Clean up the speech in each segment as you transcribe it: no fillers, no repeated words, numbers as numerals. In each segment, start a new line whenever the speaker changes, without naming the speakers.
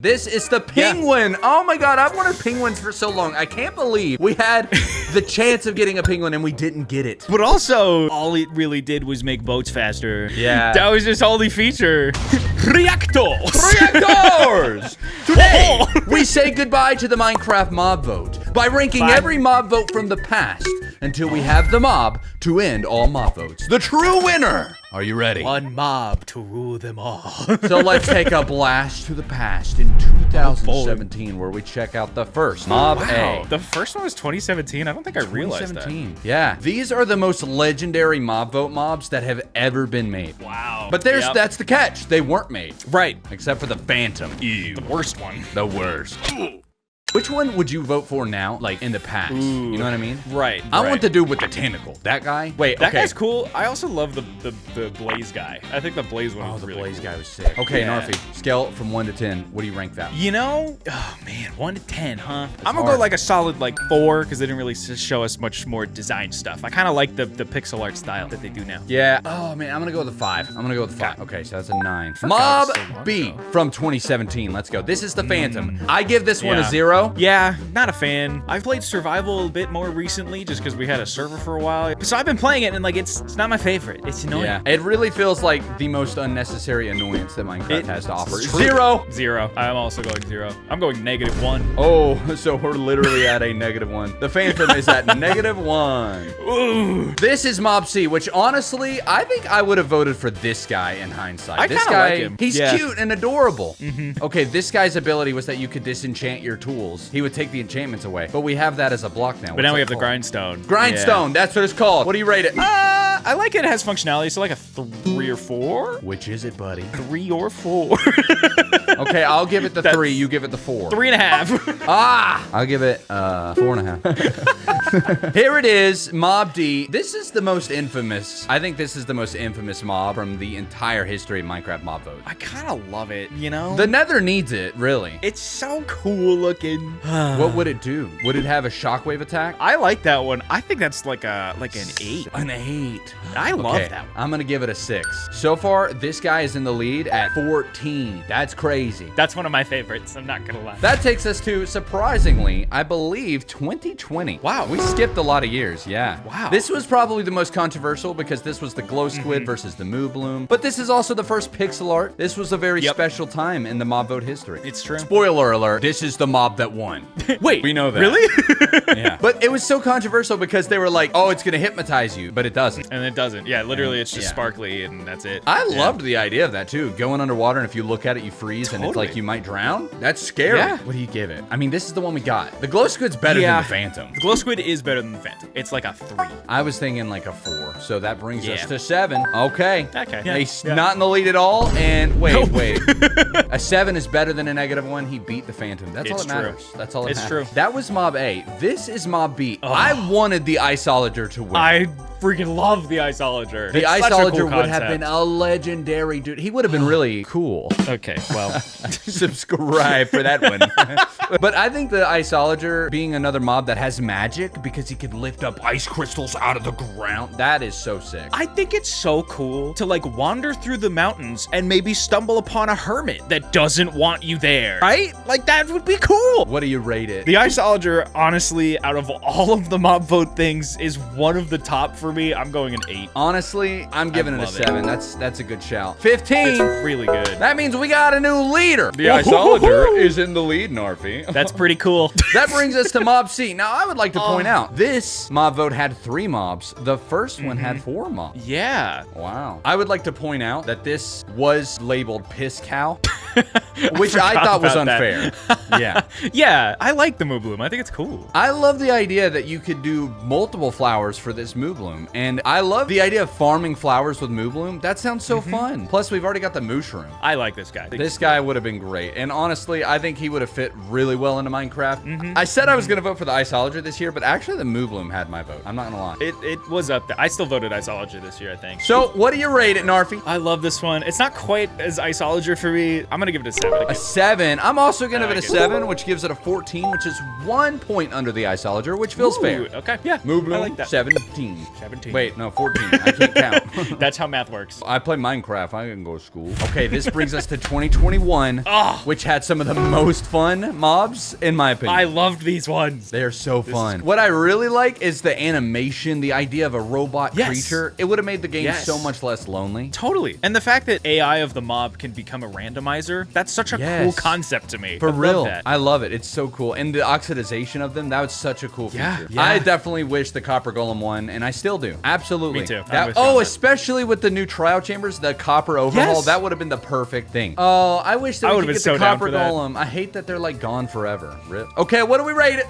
This is the penguin. Oh my god, I've wanted penguins for so long. I can't believe we had the chance of getting a penguin and we didn't get it.
But also, all it really did was make boats faster.
Yeah.
That was its only feature. Reactors!
Reactors! Today, we say goodbye to the Minecraft mob vote by ranking every mob vote from the past until we have the mob to end all mob votes. The true winner! Are you ready?
One mob to rule them all.
So let's take a blast to the past in 2017 where we check out the first Mob A.
The first one was 2017? I don't think I realized that.
Yeah. These are the most legendary mob vote mobs that have ever been made.
Wow.
But that's the catch. They weren't made.
Right.
Except for the Phantom. Ew.
The worst one.
The worst. Which one would you vote for now, like in the past?
Ooh.
You know what I mean?
Right.
I want the dude with the tentacle. That guy? Wait,
that guy's cool. I also love the Blaze guy. I think the Blaze one was really cool.
The Blaze guy was sick. Okay, Knarfy, scale from 1 to 10. What do you rank that?
You know, oh man, 1 to 10, huh? I'm gonna go like a solid like 4 because they didn't really show us much more design stuff. I kind of like the pixel art style that they do now.
Yeah. Oh man, I'm gonna go with a 5. I'm gonna go with a 5. Okay, so that's a 9. Mob B from 2017. Let's go. This is the Phantom. I give this one a 0.
Yeah. Not a fan. I've played survival a bit more recently just because we had a server for a while. So I've been playing it and like it's not my favorite. It's annoying.
Yeah, it really feels like the most unnecessary annoyance that Minecraft has to offer.
0. I'm also going 0. I'm going -1.
Oh, so we're literally at a -1. The Phantom is at -1.
Ooh.
This is Mob C, which honestly, I think I would have voted for this guy in hindsight.
This guy, like him.
He's cute and adorable. Okay, this guy's ability was that you could disenchant your tools. He would take the enchantments away, but we have that as a block now.
But now we have the grindstone.
Grindstone, that's what it's called. What do you rate it?
I like it. It has functionality, so like a 3 or 4.
Which is it, buddy?
3 or 4.
Okay, I'll give it the 3. You give it the 4.
3.5.
I'll give it 4.5. Here it is, Mob D. This is the most infamous. I think this is the most infamous mob from the entire history of Minecraft mob vote.
I kind of love it, you know?
The Nether needs it, really.
It's so cool looking.
What would it do? Would it have a shockwave attack?
I like that one. I think that's like an 8.
An 8.
I love that one.
I'm gonna give it a 6. So far, this guy is in the lead at 14. That's crazy.
That's one of my favorites. I'm not gonna lie.
That takes us to, surprisingly, I believe 2020. Wow, we skipped a lot of years. Yeah.
Wow.
This was probably the most controversial because this was the glow squid versus the Moobloom. But this is also the first pixel art. This was a very special time in the mob vote history.
It's true.
Spoiler alert, this is the mob that won.
Wait,
we know that.
Really?
Yeah. But it was so controversial because they were like, oh, it's gonna hypnotize you, but it doesn't.
And it doesn't. Yeah, literally it's just sparkly and that's it.
I loved the idea of that too. Going underwater and if you look at it, you freeze and it's like you might drown. That's scary.
Yeah.
What do you give it? I mean, this is the one we got. The glow squid's better than the Phantom.
The glow squid is better than the Phantom. It's like a 3.
I was thinking like a 4. So that brings us to 7. Okay.
Okay.
He's not in the lead at all. And wait. A 7 is better than a -1. He beat the Phantom. That's all that matters. That's all that matters.
It's true.
That was Mob A. This is Mob B. I wanted the Iceologer to win.
I freaking love the Iceologer.
The Iceologer would have been a legendary dude. He would have been really cool.
Okay, well.
Subscribe for that one. But I think the Iceologer being another mob that has magic because he could lift up ice crystals out of the ground. That is so sick.
I think it's so cool to like wander through the mountains and maybe stumble upon a hermit that doesn't want you there, right? Like that would be cool.
What do you rate it?
The Iceologer, honestly, out of all of the mob vote things, is one of the top for me. I'm going an 8.
Honestly, I'm giving it a 7. That's a good shout. 15.
It's really good.
That means we got a new leader. The Iceologer is in the lead, Knarfy.
That's pretty cool.
That brings us to Mob C. Now, I would like to point out, this mob vote had 3 mobs. The first one had 4 mobs.
Yeah.
Wow. I would like to point out that this was labeled Piss Cow, which I thought was unfair. Yeah.
Yeah, I like the Moobloom. I think it's cool.
I love the idea that you could do multiple flowers for this Moobloom. And I love the idea of farming flowers with Moobloom. That sounds so fun. Plus, we've already got the Mushroom.
I like this guy.
This guy would have been great. And honestly, I think he would have fit really well into Minecraft. I said I was going to vote for the Iceologer this year, but actually the Moobloom had my vote. I'm not going to lie.
It was up there. I still voted Iceologer this year, I think.
So, what do you rate it, Knarfy?
I love this one. It's not quite as Iceologer for me. I'm going to give it a 7. 7.
A 7. I'm also going to give it a
I like it.
7, which gives it a 14, which is 1 point under the Isologer, which feels fair.
Okay, yeah.
Moobloom,
I like that.
17.
17.
Wait, no, 14. I can't count.
That's how math works.
I play Minecraft. I can go to school. Okay, this brings us to 2021, which had some of the most fun mobs, in my opinion.
I loved these ones.
They're so fun. What I really like is the animation, the idea of a robot creature. It would have made the game so much less lonely.
Totally. And the fact that AI of the mob can become a randomizer, that's such a cool concept to me.
For real.
That.
I love it. It's so cool. And the oxidization of them, that was such a cool feature.
Yeah.
I definitely wish the Copper Golem won, and I still do. Absolutely.
Me too.
Especially with the new trial chambers, the copper overhaul, that would have been the perfect thing. Oh, I wish that we could get the Copper Golem. I hate that they're like gone forever. Rip. Okay, what do we rate it?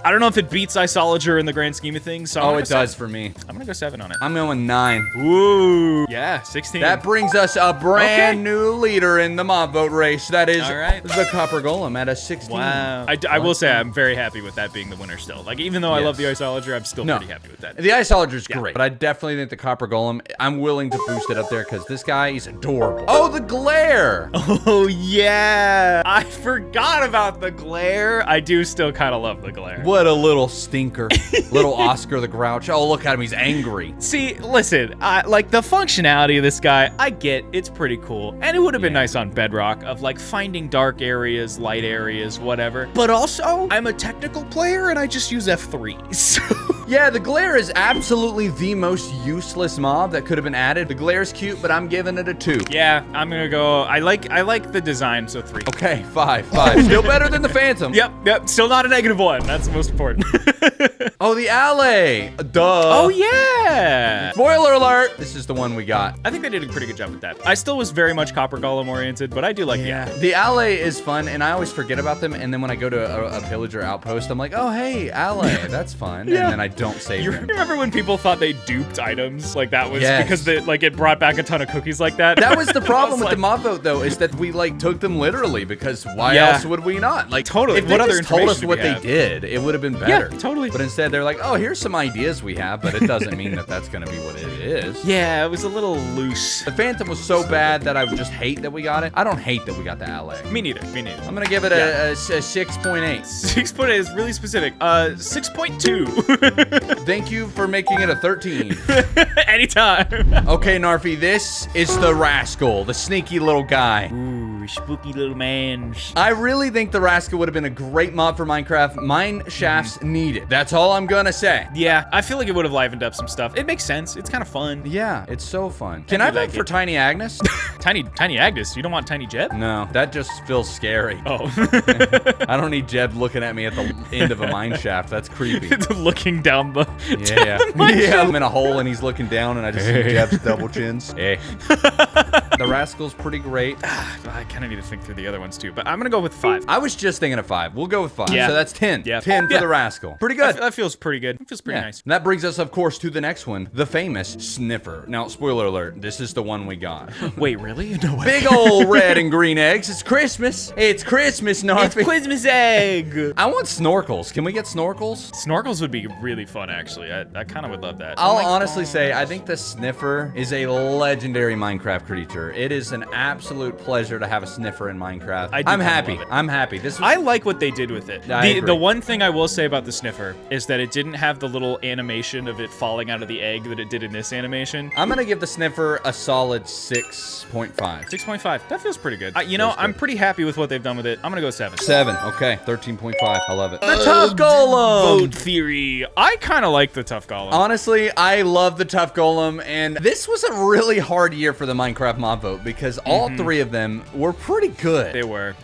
I don't know if it beats Isologer in the grand scheme of things. So
it does for me.
I'm gonna go 7 on it.
I'm going 9.
Ooh. Yeah, 16.
That brings us a brand new leader in the mob vote race. That is the Copper Golem at a 16.
Wow. I will say I'm very happy with that being the winner still. Like, even though I love the Isologer, I'm still pretty happy with that.
The Isologer is great, but I definitely think the Copper Golem, I'm willing to boost it up there because this guy is adorable. Oh, the glare.
Oh, yeah. I forgot about the glare. I do still kind of love the glare.
What a little stinker. Little Oscar the Grouch. Oh, look at him. He's angry.
See, listen, like the functionality of this guy, I get it's pretty cool. And it would have been nice on Bedrock of like finding dark areas, light areas, whatever. But also, I'm a technical player and I just use F3. So
yeah, the glare is absolutely the most useless mob that could have been added. The glare is cute, but I'm giving it a 2.
Yeah, I'm gonna go. I like the design, so 3.
Okay, 5. Still better than the Phantom.
Yep. Still not a -1. That's the most important.
Oh, the Allay. Duh.
Oh yeah.
Spoiler alert. This is the one we got.
I think they did a pretty good job with that. I still was very much Copper Golem oriented, but I do like
The Allay is fun, and I always forget about them. And then when I go to a villager outpost, I'm like, oh hey, Allay, that's fun. And then I don't save
You
them.
remember when people thought they duped items? Like that was because it brought back a ton of cookies like that.
That was the problem with the mob vote, though, is that we like took them literally because why else would we not? Like
totally.
If they just told us what they did, it would have been better.
Yeah, totally.
But instead, they're like, oh, here's some ideas we have, but it doesn't mean that that's gonna be what it is.
Yeah, it was a little loose.
The Phantom was so bad that I would just hate that we got it. I don't hate that we got the Allay.
Me neither.
I'm gonna give it a 6.8.
6.8 is really specific. 6.2.
Thank you for making it a 13.
Anytime.
Okay, Knarfy, this is the Rascal, the sneaky little guy.
Ooh, spooky little man.
I really think the Rascal would have been a great mob for Minecraft. Mine shafts need it. That's all I'm gonna say.
Yeah, I feel like it would have livened up some stuff. It makes sense. It's kind of fun.
Yeah, it's so fun. Can I vote for Tiny Agnes?
Tiny Agnes? You don't want Tiny Jeb?
No, that just feels scary.
Oh.
I don't need Jeb looking at me at the end of a mine shaft. That's creepy.
Looking down the...
Yeah. I'm in a hole and he's looking down and I just see Jeb's double chins. Hey. The Rascal's pretty great.
I kind of need to think through the other ones too, but I'm gonna go with 5.
I was just thinking of 5. We'll go with 5.
Yeah.
So that's 10.
Yeah.
10 for the Rascal. Pretty good.
That feels pretty good. It feels pretty nice.
And that brings us, of course, to the next one, the famous Sniffer. Now, spoiler alert, this is the one we got.
Wait, really? No way.
Big old red and green eggs. It's Christmas. It's Christmas, Knarfy.
It's Christmas egg.
I want snorkels. Can we get snorkels?
Snorkels would be really fun, actually. I kind of would love that.
I'll honestly say, I think the Sniffer is a legendary Minecraft creature. It is an absolute pleasure to have a Sniffer in Minecraft. I'm happy. I'm happy.
I like what they did with it. The one thing I will say about the Sniffer is that it didn't have the little animation of it falling out of the egg that it did in this animation.
I'm gonna give the Sniffer a solid 6.5.
6.5. That feels pretty good. You know, I'm pretty happy with what they've done with it. I'm gonna go 7.
7. Okay. 13.5. I love it. The Tuff Golem.
Vote theory. I kind of like the Tuff Golem.
Honestly, I love the Tuff Golem, and this was a really hard year for the Minecraft mob vote because all 3 of them were pretty good.
They were.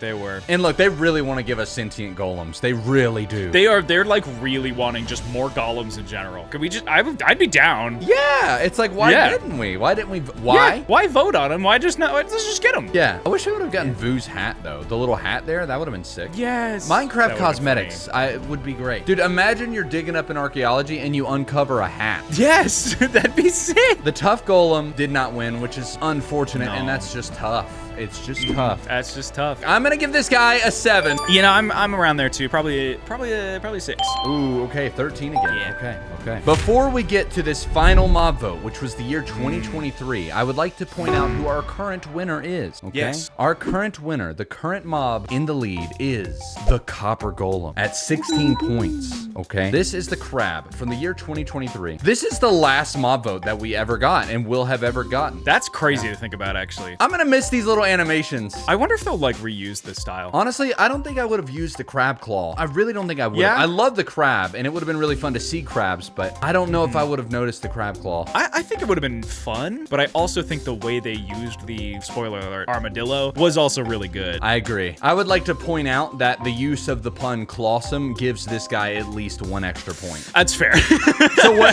And look, they really want to give us sentient golems. They really do.
They're like really wanting just more golems in general. Could we just? I'd be down.
Yeah, it's like why didn't we? Why?
Yeah, why vote on them? Why just not? Let's just get them.
Yeah, I wish I would have gotten Vu's hat though. The little hat there, that would have been sick.
Yes.
Minecraft cosmetics, would be great. Dude, imagine you're digging up in archaeology and you uncover a hat.
Yes, that'd be sick.
The Tuff Golem did not win, which is unfortunate, and that's just tough. It's just tough.
That's just tough.
I'm gonna give this guy a 7.
You know, I'm around there too. Probably 6.
Ooh, okay, 13 again.
Yeah.
Okay. Before we get to this final mob vote, which was the year 2023, I would like to point out who our current winner is. Okay.
Yes.
Our current winner, the current mob in the lead, is the Copper Golem at 16 points. Okay. This is the crab from the year 2023. This is the last mob vote that we ever got and will have ever gotten.
That's crazy to think about, actually.
I'm gonna miss these little animations.
I wonder if they'll like reuse this style.
Honestly, I don't think I would have used the crab claw. I really don't think I would.
Yeah?
I love the crab, and it would have been really fun to see crabs, but I don't know if I would have noticed the crab claw.
I think it would have been fun, but I also think the way they used the, spoiler alert, armadillo was also really good.
I agree. I would like to point out that the use of the pun clawsome gives this guy at least 1 extra point.
That's fair.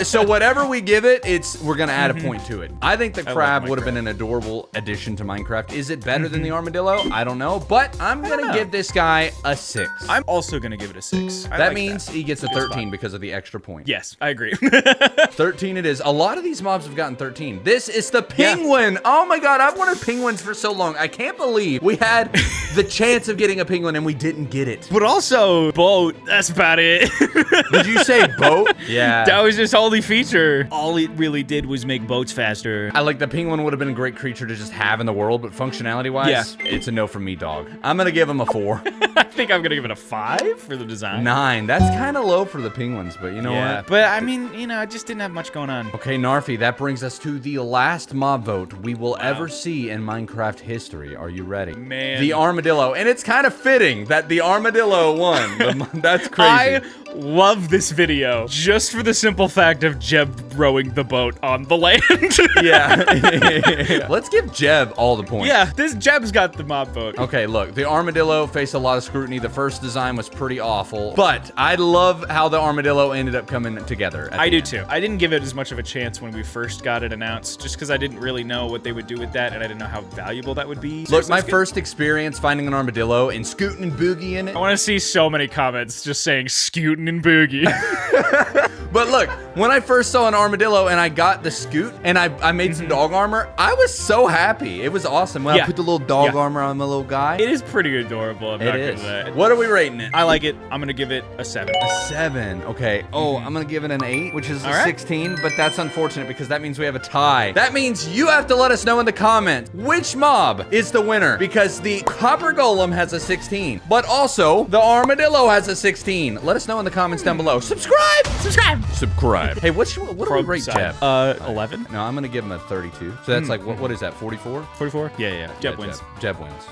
So whatever we give it, we're gonna add a point to it. I think the crab would have been an adorable addition to Minecraft. Is it better than the armadillo? I don't know, but I'm gonna give this guy a 6.
I'm also gonna give it a 6.
That means he gets a 13 because of the extra point.
Yes, I agree.
13 it is. A lot of these mobs have gotten 13. This is the penguin. Yeah. Oh my god, I've wanted penguins for so long. I can't believe we had the chance of getting a penguin and we didn't get it.
But also, boat, that's about it.
Did you say boat? Yeah.
That was his only feature. All it really did was make boats faster.
I like the penguin would have been a great creature to just have in the world, but functionality-wise, it's a no from me, dog. I'm gonna give him a 4.
I think I'm gonna give it a 5 for the design.
9. That's kind of low for the penguins, but you know what?
But I mean, you know, I just didn't have much going on.
Okay, Knarfy, that brings us to the last mob vote we will ever see in Minecraft history. Are you ready?
Man.
The armadillo. And it's kind of fitting that the armadillo won. That's crazy.
I love this video just for the simple fact of Jeb rowing the boat on the land.
Yeah. Let's give Jeb all the points.
Yeah, this Jeb's got the mob vote.
Okay, look, the armadillo faced a lot of scrutiny. The first design was pretty awful, but I love how the armadillo ended up coming together.
I do too. I didn't give it as much of a chance when we first got it announced, just because I didn't really know what they would do with that, and I didn't know how valuable that would be.
Look, my first experience finding an armadillo and scooting and boogie in it.
I want to see so many comments just saying scooting and boogie.
But look, when I first saw an armadillo and I got the scoot and I made some dog armor, I was so happy. It was awesome. When I put the little dog armor on my little guy.
It is pretty adorable. I'm not gonna lie.
What are we rating it?
I like it. I'm gonna give it a 7.
A 7. Okay. Oh, I'm gonna give it an 8, which is a 16, but that's unfortunate because that means we have a tie. That means you have to let us know in the comments which mob is the winner, because the Copper Golem has a 16, but also the armadillo has a 16. Let us know in the comments down below. Subscribe! Subscribe. Hey, what do we rate Jeb?
11.
No, I'm gonna give him a 32. So that's like, what is that, 44?
44? Yeah. Jeb wins.
Jeb wins.